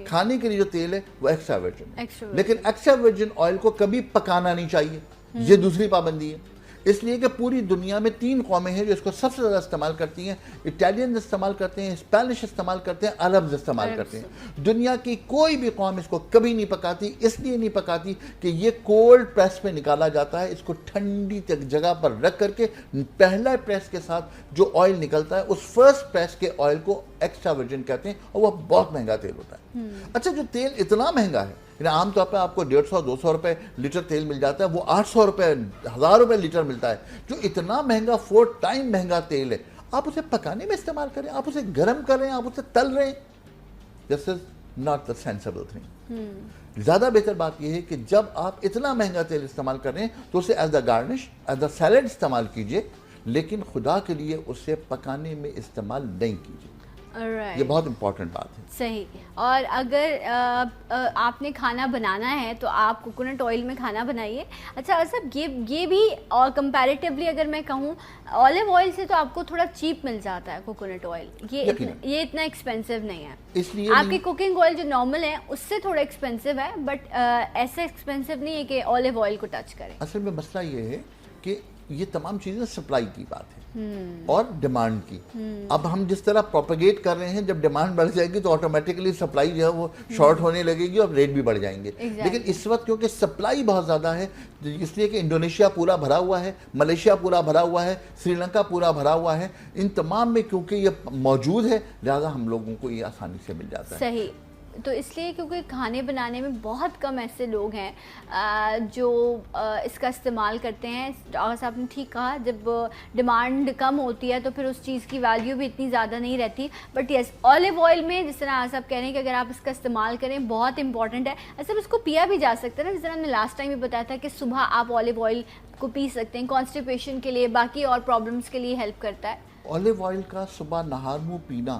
کھانے کے لیے جو تیل ہے وہ ایکسٹرا ورجن ہے, لیکن ایکسٹرا ورجن آئل کو کبھی پکانا نہیں چاہیے. یہ دوسری پابندی ہے. اس لیے کہ پوری دنیا میں 3 قومیں ہیں جو اس کو سب سے زیادہ استعمال کرتی ہیں. اٹالینز استعمال کرتے ہیں, اسپینش استعمال کرتے ہیں, عربز استعمال کرتے ہیں. دنیا کی کوئی بھی قوم اس کو کبھی نہیں پکاتی. اس لیے نہیں پکاتی کہ یہ کولڈ پریس میں نکالا جاتا ہے. اس کو ٹھنڈی جگہ پر رکھ کر کے پہلا پریس کے ساتھ جو آئل نکلتا ہے اس فرسٹ پریس کے آئل کو ایکسٹرا ورجن کہتے ہیں, اور وہ بہت مہنگا تیل ہوتا ہے. اچھا جو تیل اتنا مہنگا ہے, یعنی عام طور پہ آپ کو 150-200 روپے لیٹر تیل مل جاتا ہے, وہ 800 روپے 1000 روپے لیٹر ملتا ہے. جو اتنا مہنگا 4 ٹائم مہنگا تیل ہے, آپ اسے پکانے میں استعمال کریں, آپ اسے گرم کر رہے ہیں, آپ اسے تل رہے ہیں. This is not the sensible thing. زیادہ بہتر بات یہ ہے کہ جب آپ اتنا مہنگا تیل استعمال کر رہے ہیں تو اسے as a garnish, as a salad استعمال کیجئے, لیکن خدا کے لیے اسے پکانے میں استعمال نہیں کیجئے. یہ بہت امپورٹنٹ بات ہے. صحیح. اور اگر آپ نے کھانا بنانا ہے تو آپ کوکونٹ آئل میں کھانا بنائیے. اچھا صاحب یہ بھی اور کمپیریٹیولی اگر میں کہوں اولیو آئل سے تو آپ کو تھوڑا چیپ مل جاتا ہے کوکونٹ آئل, یہ اتنا ایکسپینسو نہیں ہے. اس لیے آپ کی کوکنگ آئل جو نارمل ہے اس سے تھوڑا ایکسپینسو ہے, بٹ ایسے ایکسپینسو نہیں ہے کہ اولیو آئل کو ٹچ کریں. اصل میں مسئلہ یہ ہے کہ یہ تمام چیزیں سپلائی کی بات ہے اور ڈیمانڈ کی. اب ہم جس طرح پروپیگیٹ کر رہے ہیں, جب ڈیمانڈ بڑھ جائے گی تو آٹومیٹکلی سپلائی جو ہے وہ شارٹ ہونے لگے گی اور ریٹ بھی بڑھ جائیں گے. لیکن اس وقت کیونکہ سپلائی بہت زیادہ ہے, اس لیے کہ انڈونیشیا پورا بھرا ہوا ہے, ملیشیا پورا بھرا ہوا ہے, سری لنکا پورا بھرا ہوا ہے, ان تمام میں کیونکہ یہ موجود ہے لہذا ہم لوگوں کو یہ آسانی سے مل جاتا ہے. صحیح. تو اس لیے کیونکہ کھانے بنانے میں بہت کم ایسے لوگ ہیں جو اس کا استعمال کرتے ہیں. آغا صاحب نے ٹھیک کہا, جب ڈیمانڈ کم ہوتی ہے تو پھر اس چیز کی ویلیو بھی اتنی زیادہ نہیں رہتی. بٹ یس, اولیو آئل میں جس طرح آغا صاحب کہہ رہے ہیں کہ اگر آپ اس کا استعمال کریں بہت امپورٹنٹ ہے. ایسا اس کو پیا بھی جا سکتا ہے نا, جس طرح ہم نے لاسٹ ٹائم بھی بتایا تھا کہ صبح آپ اولیو آئل کو پی سکتے ہیں, کانسٹیپیشن کے لیے, باقی اور پرابلمس کے لیے ہیلپ کرتا ہے. اولیو آئل کا صبح نہار منہ پینا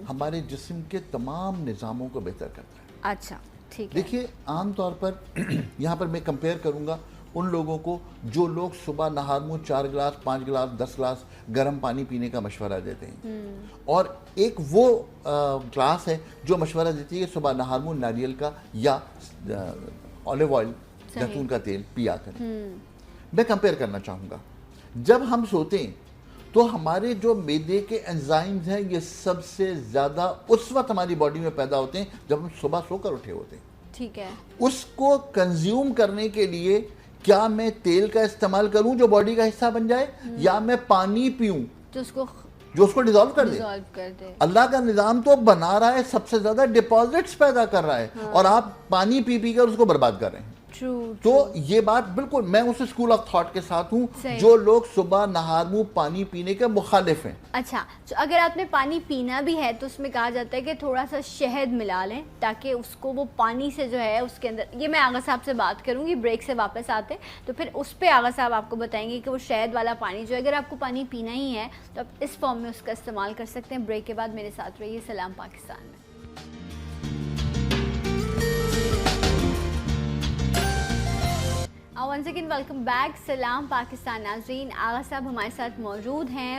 ہمارے جسم کے تمام نظاموں کو بہتر کرتا ہے. اچھا ٹھیک ہے. دیکھیے عام طور پر یہاں پر میں کمپیئر کروں گا ان لوگوں کو جو لوگ صبح نہار منہ 4 گلاس 5 گلاس 10 گلاس گرم پانی پینے کا مشورہ دیتے ہیں, اور ایک وہ کلاس ہے جو مشورہ دیتی ہے کہ صبح نہار منہ ناریل کا یا اولیو آئل زیتون کا تیل پیا کریں. میں کمپیئر کرنا چاہوں گا, جب ہم سوتے ہیں تو ہمارے جو معدے کے انزائمز ہیں یہ سب سے زیادہ اس وقت ہماری باڈی میں پیدا ہوتے ہیں جب ہم صبح سو کر اٹھے ہوتے ہیں. ٹھیک ہے. اس کو کنزیوم کرنے کے لیے کیا میں تیل کا استعمال کروں جو باڈی کا حصہ بن جائے, یا میں پانی پیوں جو اس کو ڈیزالو کر دے. اللہ کا نظام تو بنا رہا ہے, سب سے زیادہ ڈپازٹس پیدا کر رہا ہے, اور آپ پانی پی پی کر اس کو برباد کر رہے ہیں. تو یہ بات بالکل میں اس اسکول آف تھاٹ کے ساتھ ہوں جو لوگ صبح نہار منہ پانی پینے کے مخالف ہیں. اچھا, اگر آپ نے پانی پینا بھی ہے تو اس میں کہا جاتا ہے کہ تھوڑا سا شہد ملا لیں تاکہ اس کو وہ پانی سے جو ہے اس کے اندر, یہ میں آغا صاحب سے بات کروں گی, بریک سے واپس آتے تو پھر اس پہ آغا صاحب آپ کو بتائیں گے کہ وہ شہد والا پانی جو اگر آپ کو پانی پینا ہی ہے تو آپ اس فارم میں اس کا استعمال کر سکتے ہیں. بریک کے بعد میرے ساتھ رہیے سلام پاکستان میں. Once again welcome back. سلام پاکستان ناظرین, آغا صاحب ہمارے ساتھ موجود ہیں.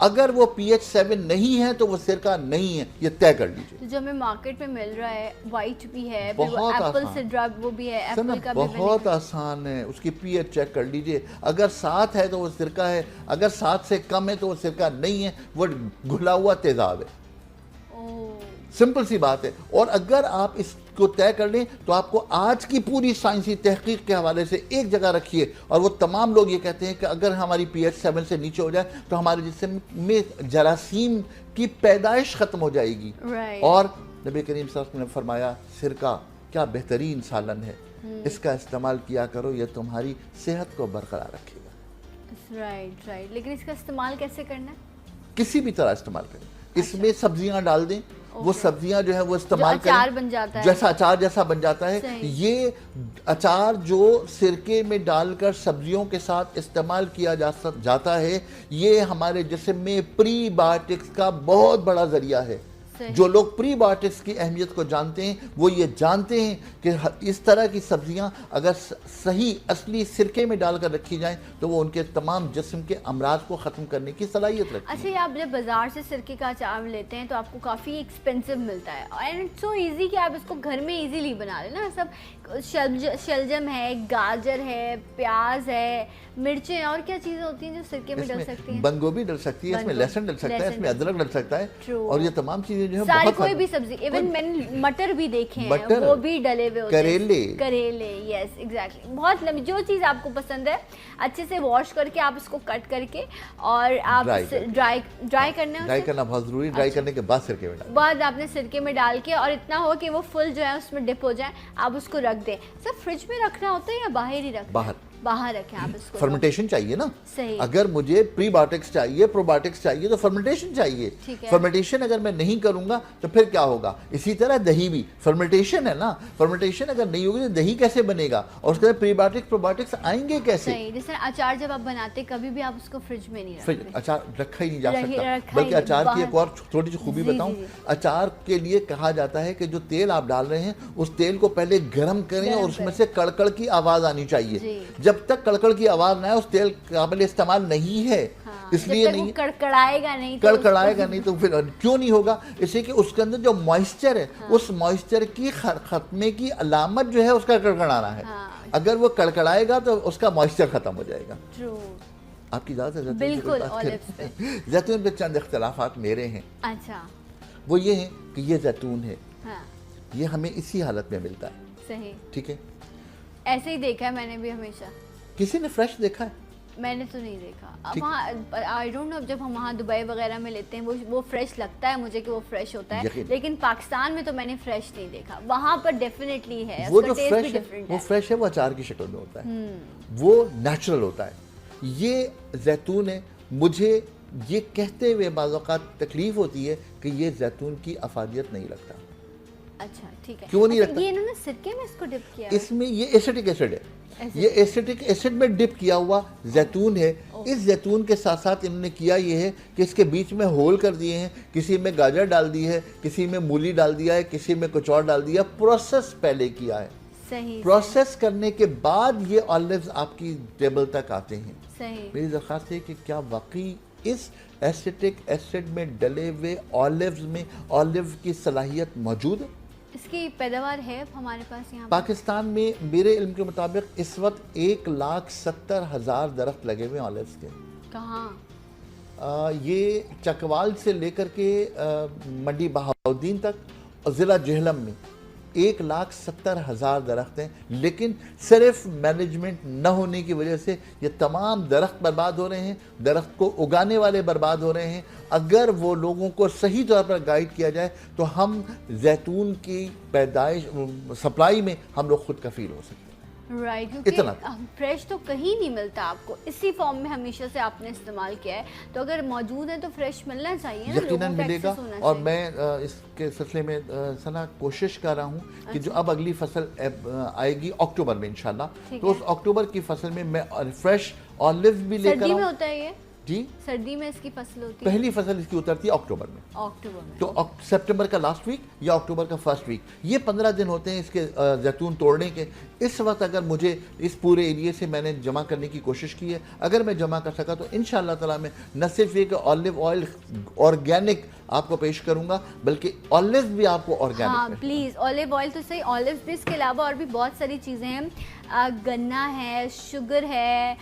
اگر وہ pH7 نہیں ہے تو وہ سرکہ نہیں ہے، یہ طے کر لیجیے. جو ہمیں مارکیٹ میں مل رہا ہے وائٹ بھی ہے، ایپل سڈرا وہ بھی ہے، ایپل کا بھی بہت آسان ہے. اس کی pH چیک کر لیجیے، اگر 7 ہے تو وہ سرکہ ہے، اگر 7 سے کم ہے تو وہ سرکہ نہیں ہے، وہ گھلا ہوا تیزاب ہے. سمپل سی بات ہے. اور اگر آپ اس کو طے کر لیں تو آپ کو آج کی پوری سائنسی تحقیق کے حوالے سے ایک جگہ رکھیے، اور وہ تمام لوگ یہ کہتے ہیں کہ اگر ہماری pH7 سے نیچے ہو جائے تو ہمارے جسم میں جراثیم کی پیدائش ختم ہو جائے گی. اور نبی کریم صلی اللہ علیہ وسلم نے فرمایا سرکہ کیا بہترین سالن ہے، اس کا استعمال کیا کرو، یہ تمہاری صحت کو برقرار رکھے گا. رائٹ. لیکن اس کا استعمال کیسے کرنا ہے؟ کسی بھی طرح استعمال کریں. اس میں سبزیاں ڈال دیں، وہ سبزیاں جو ہے وہ استعمال کریں، اچار بن جاتا ہے، جیسا اچار جیسا بن جاتا ہے. یہ اچار جو سرکے میں ڈال کر سبزیوں کے ساتھ استعمال کیا جاتا ہے، یہ ہمارے جسم میں پری بایوٹکس کا بہت بڑا ذریعہ ہے. جو لوگ پری بایوٹکس کی اہمیت کو جانتے ہیں وہ یہ جانتے ہیں کہ اس طرح کی سبزیاں اگر صحیح اصلی سرکے میں ڈال کر رکھی جائیں تو وہ ان کے تمام جسم کے امراض کو ختم کرنے کی صلاحیت رکھتی ہیں. اچھا، یہ آپ جب بازار سے سرکے کا اچار لیتے ہیں تو آپ کو کافی ایکسپینسو ملتا ہے، اینڈ اٹس سو ایزی کہ آپ اس کو گھر میں ایزیلی بنا لیں نا. سب شلجم ہے، گاجر ہے، پیاز ہے، مرچیں، اور کیا چیزیں ہوتی ہیں جو سرکے میں ڈل سکتی ہیں؟ بند گوبھی ڈل سکتی ہے، اس میں لہسن ڈل سکتا ہے، اس میں ادرک ڈل سکتا ہے، اور یہ تمام چیزیں جو ساری کوئی بھی سبزی، ایون میں نے مٹر بھی دیکھے ہیں وہ بھی ڈلے ہوئے ہوتے ہیں، کریلے. Yes exactly. بہت لمبی جو چیز آپ کو پسند ہے اچھے سے واش کر کے آپ اس کو کٹ کر کے اور آپ ڈرائی کرنا بہت ضروری. ڈرائی کرنے کے بعد سرکے میں بعد آپ نے سرکے میں ڈال کے، اور اتنا ہو کہ وہ فل جو ہے اس میں ڈپ ہو جائے، آپ اس کو رکھ دیں. سر فریج میں رکھنا ہوتا ہے یا باہر ہی رکھنا؟ باہر رکھیں آپ اس کو. فرمنٹیشن چاہیے نا. صحیح. اگر مجھے پری بایوٹکس چاہیے، پرو بایوٹکس چاہیے تو فرمنٹیشن چاہیے. فرمنٹیشن اگر میں نہیں کروں گا تو پھر کیا ہوگا؟ اسی طرح دہی بھی فرمنٹیشن ہے نا. فرمنٹیشن اگر نہیں ہوگی تو دہی کیسے بنے گا، اور اس کے بعد پری بایوٹکس پرو بایوٹکس آئیں گے کیسے؟ صحیح. جیسے اچار جب آپ بناتے کبھی بھی آپ اس کو فریج میں نہیں رکھتے. اچار رکھا ہی نہیں جا سکتا. بلکہ اچار کی ایک اور تھوڑی سی خوبی بتاؤں، اچار کے لیے کہا جاتا ہے کہ جو تیل آپ ڈال رہے ہیں اس تیل کو پہلے گرم کریں اور اس میں سے کڑکڑ کی آواز آنی چاہیے. جب تک کڑکڑ کی آواز نہ ہے اس تیل قابل استعمال نہیں ہے. اس لیے نہیں کڑکڑائے گا نہیں تو پھر کیوں نہیں ہوگا؟ اس لیے کہ اس کے اندر جو موئسچر ہے اس موئسچر کی خاتمے کی علامت جو ہے اس کا کڑکڑانا ہے. اگر وہ کڑکڑائے گا تو اس کا موئسچر ختم ہو جائے گا. آپ کی اجازت ہے؟ بالکل. زیتون پہ چند اختلافات میرے ہیں. اچھا. وہ یہ ہیں کہ یہ زیتون ہے، یہ ہمیں اسی حالت میں ملتا ہے. صحیح. ٹھیک ہے. ایسے ہی دیکھا ہے میں نے بھی ہمیشہ. کسی نے فریش دیکھا ہے؟ میں نے تو نہیں دیکھا. وہاں آئی ڈونٹ نو، جب ہم وہاں دبئی وغیرہ میں لیتے ہیں وہ فریش لگتا ہے مجھے کہ وہ فریش ہوتا ہے، لیکن پاکستان میں تو میں نے فریش نہیں دیکھا. وہاں پر ڈیفینیٹلی ہے. وہ جو فریش ہے وہ اچار کی شکل میں ہوتا ہے، وہ نیچرل ہوتا ہے. یہ زیتون ہے. مجھے یہ کہتے ہوئے بعض اوقات تکلیف ہوتی ہے کہ یہ زیتون کی افادیت نہیں لگتا. اچھا ٹھیک ہے. کیوں نہیں لگتا؟ یہ انہوں نے سرکے میں اس کو ڈپ کیا؟ اس میں یہ ایسیٹک ایسڈ ہے. یہ ایسیٹک ایسڈ میں ڈپ کیا ہوا زیتون ہے. اس زیتون کے ساتھ ساتھ انہوں نے کیا یہ ہے کہ اس کے بیچ میں ہول کر دیے ہیں. کسی میں گاجر ڈال دی ہے، کسی میں مولی ڈال دیا ہے، کسی میں کچھ اور ڈال دیا. پروسیس پہلے کیا ہے. صحیح. پروسیس کرنے کے بعد یہ آلیوز آپ کی ٹیبل تک آتے ہیں. صحیح. میری درخواست ہے کہ کیا واقعی اس ایسیٹک ایسڈ میں ڈلے ہوئے آلیوز میں آلیو کی صلاحیت موجود ہے؟ اس کی پیداوار ہے ہمارے پاس یہاں پاکستان میں میرے علم کے مطابق اس وقت 1,70,000 درخت لگے ہوئے آلیوز کے. کہاں؟ یہ چکوال سے لے کر کے منڈی بہاؤدین تک اور ضلع جہلم میں 1,70,000 درخت ہیں. لیکن صرف مینجمنٹ نہ ہونے کی وجہ سے یہ تمام درخت برباد ہو رہے ہیں. درخت کو اگانے والے برباد ہو رہے ہیں. اگر وہ لوگوں کو صحیح طور پر گائیڈ کیا جائے تو ہم زیتون کی پیدائش سپلائی میں ہم لوگ خود کفیل ہو سکتے ہیں. رائٹ. کیونکہ فریش تو کہیں نہیں ملتا آپ کو. اسی فارم میں ہمیشہ سے آپ نے استعمال کیا ہے، تو اگر موجود ہے تو فریش ملنا چاہیے. یقیناً ملے گا. اور میں اس کے سلسلے میں سنا کوشش کر رہا ہوں کہ جو اب اگلی فصل آئے گی اکتوبر میں انشاءاللہ، تو اس اکتوبر کی فصل میں میں فریش آلیو بھی لے کر سردی میں ہوتا ہے یہ جی سردی میں اس کی فصل ہوتی ہے؟ پہلی فصل اس کی اترتی ہے اکتوبر میں، تو سپٹمبر کا لاسٹ ویک یا اکتوبر کا فرسٹ ویک، یہ 15 دن ہوتے ہیں اس کے زیتون توڑنے کے۔ اس وقت اگر مجھے اس پورے ایریے سے میں نے جمع کرنے کی کوشش کی ہے، اگر میں جمع کر سکا تو انشاءاللہ تعالیٰ میں نہ صرف یہ کہ آلیو آئل آرگینک آپ کو پیش کروں گا، بلکہ آلیوز بھی آپ کو آرگینک۔ ہاں پلیز، آلیو آئل تو صحیح، آلیوز بھی، اس کے علاوہ اور بھی بہت ساری چیزیں ہیں، گنا ہے، شوگر ہے،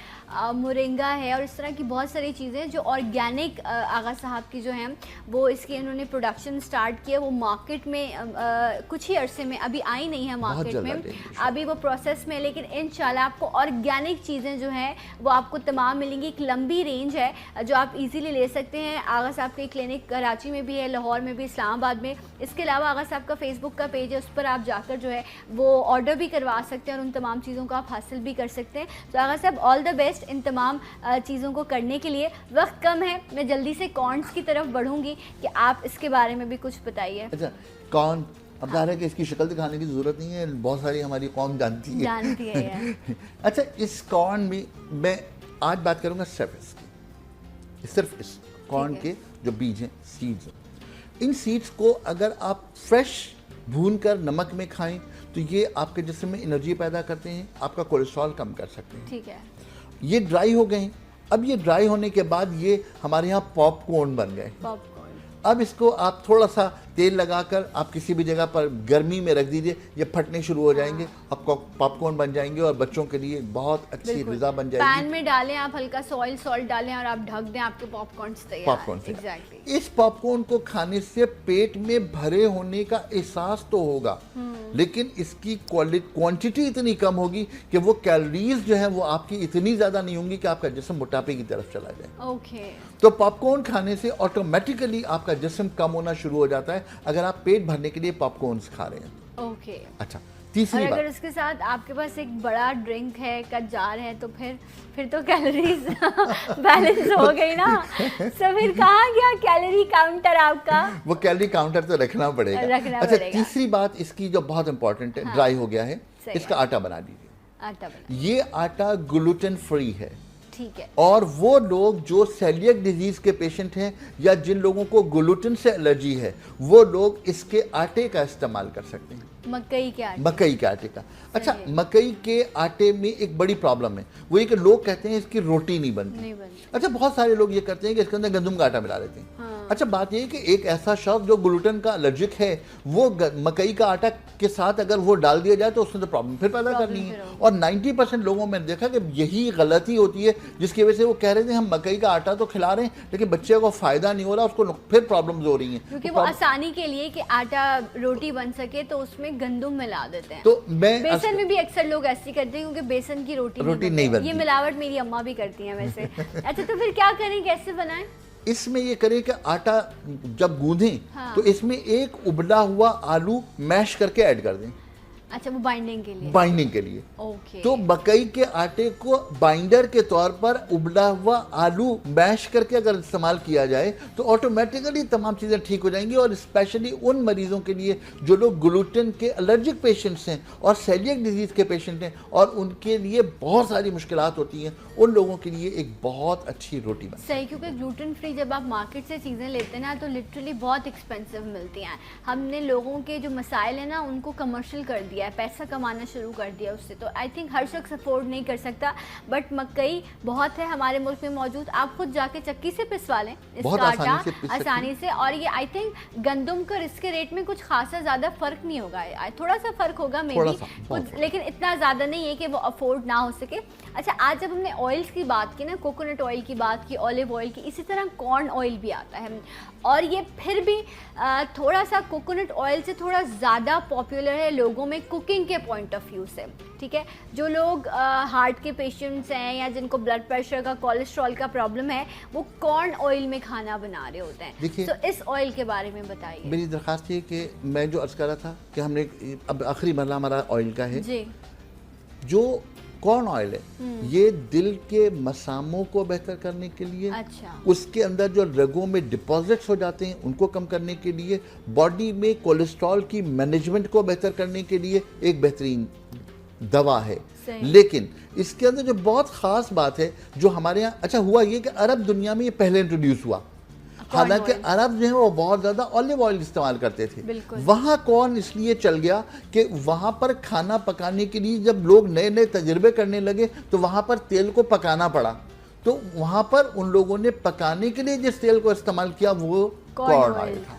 مورنگا ہے، اور اس طرح کی بہت ساری چیزیں جو آرگینک آغا صاحب کی جو ہیں وہ اس کی انہوں نے پروڈکشن سٹارٹ کیا، وہ مارکیٹ میں کچھ ہی عرصے میں ابھی آئی نہیں ہے مارکیٹ میں، ابھی وہ پروسیس میں، لیکن انشاءاللہ آپ کو آرگینک چیزیں جو ہیں وہ آپ کو تمام ملیں گی۔ ایک لمبی رینج ہے جو آپ ایزیلی لے سکتے ہیں۔ آغا صاحب کی کلینک کراچی میں بھی ہے، لاہور میں بھی، اسلام آباد میں۔ اس کے علاوہ آغا صاحب کا فیس بک کا پیج ہے، اس پر آپ جا کر جو ہے وہ آرڈر بھی کروا سکتے ہیں اور ان تمام چیزوں کو آپ حاصل بھی کر سکتے ہیں۔ تو آغا صاحب آل دا بیسٹ ان تمام چیزوں کو کرنے کے لیے۔ وقت کم ہے، میں جلدی سے کارنز کی طرف بڑھوں گی کہ آپ اس کے بارے میں بھی کچھ بتائیے۔ اچھا کارن، اب ظاہر ہے کہ اس کی شکل دکھانے کی ضرورت نہیں ہے، بہت ساری ہماری قوم جانتی ہے۔ اچھا اس کارن بھی میں آج بات کروں گا صرف اس کارن کے جو بیج ہیں، سیڈز ہیں، ان سیڈز کو اگر آپ فریش بھون کر نمک میں کھائیں تو یہ آپ کے جسم میں انرجی پیدا کرتے ہیں، آپ کا کولیسٹرول کم کر سکتے ہیں۔ ٹھیک ہے، یہ ڈرائی ہو گئے ہیں، اب یہ ڈرائی ہونے کے بعد یہ ہمارے ہاں پاپ کارن بن گئے۔ اب اس کو آپ تھوڑا سا تیل لگا کر آپ کسی بھی جگہ پر گرمی میں رکھ دیجئے، یہ پھٹنے شروع ہو جائیں گے، آپ کو پاپ کارن بن جائیں گے اور بچوں کے لیے بہت اچھی غذا بن جائے گی۔ پین میں ڈالیں آپ، ہلکا سالٹ ڈالیں اور آپ ڈھک دیں، آپ کے پاپ کارنز تیار ہیں۔ اس پاپ کارن کو کھانے سے پیٹ میں بھرے ہونے کا احساس تو ہوگا، لیکن اس کی کوانٹٹی اتنی کم ہوگی کہ وہ کیلوریز جو ہیں وہ آپ کی اتنی زیادہ نہیں ہوں گی کہ آپ کا جسم موٹاپے کی طرف چلا جائے۔ تو پاپ کارن کھانے سے آٹومیٹیکلی آپ کا جسم کم ہونا شروع ہو جاتا ہے اگر آپ پیٹ بھرنے کے لیے پاپ کارنز کھا رہے ہیں۔ اچھا تیسری بات، اگر اس کے ساتھ آپ کے پاس ایک بڑا ڈرنک ہے، کا جار ہے، تو پھر تو کیلوریز بیلنس ہو گئی نا۔ سو پھر کہاں گیا کیلوری کاؤنٹر آپ کا؟ وہ کیلوری کاؤنٹر تو رکھنا پڑے گا۔ اچھا تیسری بات اس کی جو بہت امپورٹنٹ ہے، ڈرائی ہو گیا ہے، اس کا آٹا بنا دیجیے۔ یہ آٹا گلوٹن فری ہے، ٹھیک ہے، اور وہ لوگ جو سیلیاک ڈیزیز کے پیشنٹ ہیں یا جن لوگوں کو گلوٹن سے الرجی ہے وہ لوگ اس کے آٹے کا استعمال کر سکتے ہیں، مکئی کے آٹے کا۔ اچھا مکئی کے آٹے میں ایک بڑی پرابلم ہے، وہ یہ کہ لوگ کہتے ہیں اس کی روٹی نہیں بنتی۔ اچھا بہت سارے لوگ یہ کرتے ہیں کہ اس کے اندر گندم کا آٹا ملا لیتے ہیں۔ اچھا بات یہ ہے کہ ایک ایسا شخص جو گلوٹن کا الرجک ہے، وہ مکئی کا آٹا کے ساتھ اگر وہ ڈال دیا جائے تو اس نے تو پرابلم پھر پیدا کرنی ہے، اور 90% لوگوں میں دیکھا کہ یہی غلطی ہوتی ہے جس کی وجہ سے وہ کہہ رہے تھے ہم مکئی کا آٹا تو کھلا رہے ہیں لیکن بچے کو فائدہ نہیں ہو رہا، اس کو پھر پرابلمز ہو رہی ہیں، کیونکہ وہ آسانی کے لیے کہ آٹا روٹی بن سکے تو اس میں گندم ملا دیتے ہیں۔ تو بیسن میں بھی اکثر لوگ ایسی کرتے ہیں کیونکہ بیسن کی روٹی نہیں بنتی، یہ ملاوٹ میری اماں بھی کرتی ہیں ویسے۔ اچھا تو پھر کیا کریں، کیسے بنائیں؟ اس میں یہ کریں کہ آٹا جب گوندھیں تو اس میں ایک ابلا ہوا آلو میش کر کے ایڈ کر دیں۔ اچھا وہ بائنڈنگ کے لیے، تو مکئی کے آٹے کو بائنڈر کے طور پر ابلا ہوا آلو میش کر کے اگر استعمال کیا جائے تو آٹومیٹکلی تمام چیزیں ٹھیک ہو جائیں گی، اور اسپیشلی ان مریضوں کے لیے جو لوگ گلوٹن کے الرجک پیشنٹس ہیں اور سیلیاک ڈیزیز کے پیشنٹ ہیں اور ان کے لیے بہت ساری مشکلات ہوتی ہیں، ان لوگوں کے لیے ایک بہت اچھی روٹی بنتی ہے۔ صحیح، کیونکہ گلوٹن فری جب آپ مارکیٹ سے چیزیں لیتے ہیں نا تو لٹرلی بہت ایکسپینسو ملتی ہیں۔ ہم نے لوگوں کے جو مسائل ہیں نا ان کو کمرشل کر دیا ہے، پیسہ کمانا شروع کر دیا اس سے، تو آئی تھنک ہر شخص افورڈ نہیں کر سکتا، بٹ مکئی بہت ہے ہمارے ملک میں موجود، آپ خود جا کے چکی سے پسوا لیں اس کا آٹا آسانی سے، اور یہ آئی تھنک گندم کا اس کے ریٹ میں کچھ خاصا زیادہ فرق نہیں ہوگا، تھوڑا سا فرق ہوگا مے بی، لیکن اتنا زیادہ نہیں ہے کہ وہ افورڈ نہ ہو سکے۔ اچھا آج جب ہم نے آئلس کی بات کی نا، کوکونٹ آئل کی بات کی، اولیو آئل کی، اسی طرح کارن آئل بھی آتا ہے، اور یہ پھر بھی تھوڑا سا کوکونٹ آئل سے تھوڑا زیادہ پاپولر ہے لوگوں میں کوکنگ کے پوائنٹ آف ویو سے، ٹھیک ہے؟ جو لوگ ہارٹ کے پیشنٹس ہیں یا جن کو بلڈ پریشر کا، کولیسٹرول کا پرابلم ہے، وہ کارن آئل میں کھانا بنا رہے ہوتے ہیں، تو اس آئل کے بارے میں بتائیے۔ میری درخواست ہے کہ میں جو عرض کر رہا تھا کہ ہم نے اب آخری مرحلہ ہمارا آئل کا ہے، جو کارن آئل ہے یہ دل کے مساموں کو بہتر کرنے کے لیے، اس کے اندر جو رگوں میں ڈپازٹس ہو جاتے ہیں ان کو کم کرنے کے لیے، باڈی میں کولیسٹرول کی مینجمنٹ کو بہتر کرنے کے لیے ایک بہترین دوا ہے. لیکن اس کے اندر جو بہت خاص بات ہے جو ہمارے یہاں اچھا ہوا یہ کہ عرب دنیا میں یہ پہلے انٹروڈیوس ہوا. حالانکہ عرب جو ہے وہ بہت زیادہ اولیو آئل استعمال کرتے تھے. وہاں کارن اس لیے چل گیا کہ وہاں پر کھانا پکانے کے لیے جب لوگ نئے نئے تجربے کرنے لگے تو وہاں پر تیل کو پکانا پڑا, تو وہاں پر ان لوگوں نے پکانے کے لیے جس تیل کو استعمال کیا وہ کارن آئل تھا.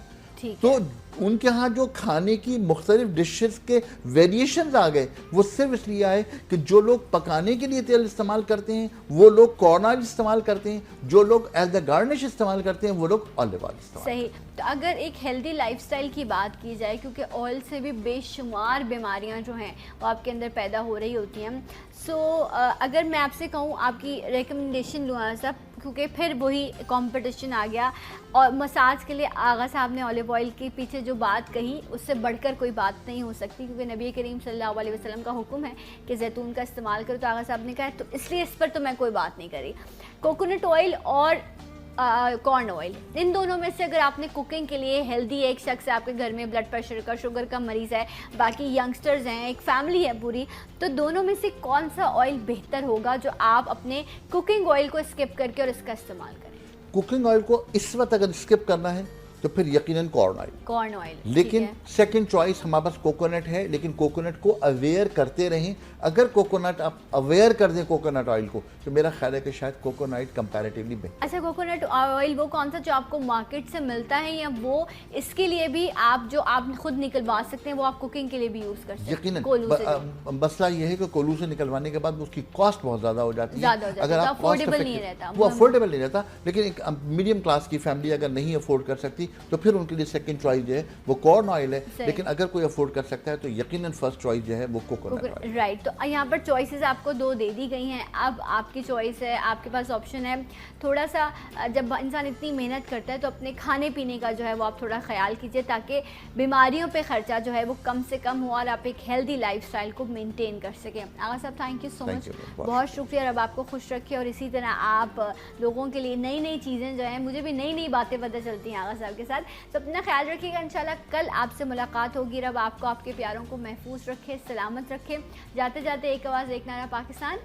تو ان کے ہاں جو کھانے کی مختلف ڈشز کے ویریشنز آ گئے وہ صرف اس لیے آئے کہ جو لوگ پکانے کے لیے تیل استعمال کرتے ہیں وہ لوگ کارن آئل استعمال کرتے ہیں, جو لوگ ایز اے گارنش استعمال کرتے ہیں وہ لوگ آلیو آئل استعمال. صحیح. تو اگر ایک ہیلدی لائف سٹائل کی بات کی جائے, کیونکہ آئل سے بھی بے شمار بیماریاں جو ہیں وہ آپ کے اندر پیدا ہو رہی ہوتی ہیں, سو اگر میں آپ سے کہوں آپ کی ریکمنڈیشن لوں صاحب, کیونکہ پھر وہی کمپٹیشن آ گیا, اور مساج کے لیے آغا صاحب نے اولیو آئل کے پیچھے جو بات کہی اس سے بڑھ کر کوئی بات نہیں ہو سکتی, کیونکہ نبی کریم صلی اللہ علیہ وسلم کا حکم ہے کہ زیتون کا استعمال کرو, تو آغا صاحب نے کہا تو اس لیے اس پر تو میں کوئی بات نہیں کری. کوکونٹ آئل اور کارن آئل, ان دونوں میں سے اگر آپ نے کوکنگ کے لیے ہیلدی, ایک شخص ہے آپ کے گھر میں بلڈ پریشر کا, شوگر کا مریض ہے, باقی ینگسٹرز ہیں, ایک فیملی ہے پوری, تو دونوں میں سے کون سا آئل بہتر ہوگا جو آپ اپنے کوکنگ آئل کو اسکپ کر کے اور اس کا استعمال کریں؟ کوکنگ آئل کو اس وقت اگر اسکپ کرنا ہے تو پھر یقیناً کارن آئل. لیکن سیکنڈ چوائس ہمارے پاس کوکونٹ ہے, لیکن کوکونٹ کو اویئر کرتے رہیں. اگر کوکونٹ آپ اویئر کر دیں کوکونٹ آئل کو تو میرا خیال ہے کہ شاید کوکونٹ آئل کمپیریٹیولی بہتر. اچھا, کوکونٹ آئل وہ کون سا جو آپ کو مارکیٹ سے ملتا ہے, یا وہ اس کے لیے بھی آپ جو آپ خود نکلوا سکتے ہیں وہ آپ کوکنگ کے لیے بھی یوز کر سکتے ہیں؟ یقیناً مسئلہ یہ ہے کہ کولو سے نکلوانے کے بعد اس کی کاسٹ بہت زیادہ ہو جاتی ہے, اگر آپ افورڈیبل نہیں رہتا, وہ افورڈیبل نہیں رہتا. لیکن ایک میڈیم کلاس کی فیملی اگر نہیں افورڈ کر سکتی تو پھر ان کے لیے سیکنڈ چوائس جو ہے وہ کارن آئل ہے. لیکن اگر کوئی افورڈ کر سکتا ہے تو یقیناً فرسٹ چوائس جو ہے وہ کوکونٹ آئل. رائٹ. تو یہاں پر چوائسیز آپ کو دو دے دی گئی ہیں, اب آپ کی چوائس ہے, آپ کے پاس آپشن ہے. تھوڑا سا جب انسان اتنی محنت کرتا ہے تو اپنے کھانے پینے کا جو ہے وہ آپ تھوڑا خیال کیجئے تاکہ بیماریوں پہ خرچہ جو ہے وہ کم سے کم ہو اور آپ ایک ہیلدی لائف سٹائل کو مینٹین کر سکیں. آغا صاحب تھینک یو سو مچ, بہت شکریہ, رب آپ کو خوش رکھے, اور اسی طرح آپ لوگوں کے لیے نئی نئی چیزیں جو ہیں, مجھے بھی نئی نئی باتیں پتہ چلتی ہیں آغا صاحب کے ساتھ. تو اپنا خیال رکھیے گا, انشاءاللہ کل آپ سے ملاقات ہوگی. رب آپ کو آپ کے پیاروں کو محفوظ رکھے, سلامت رکھے. جاتے جاتے ایک آواز ایک نعرہ پاکستان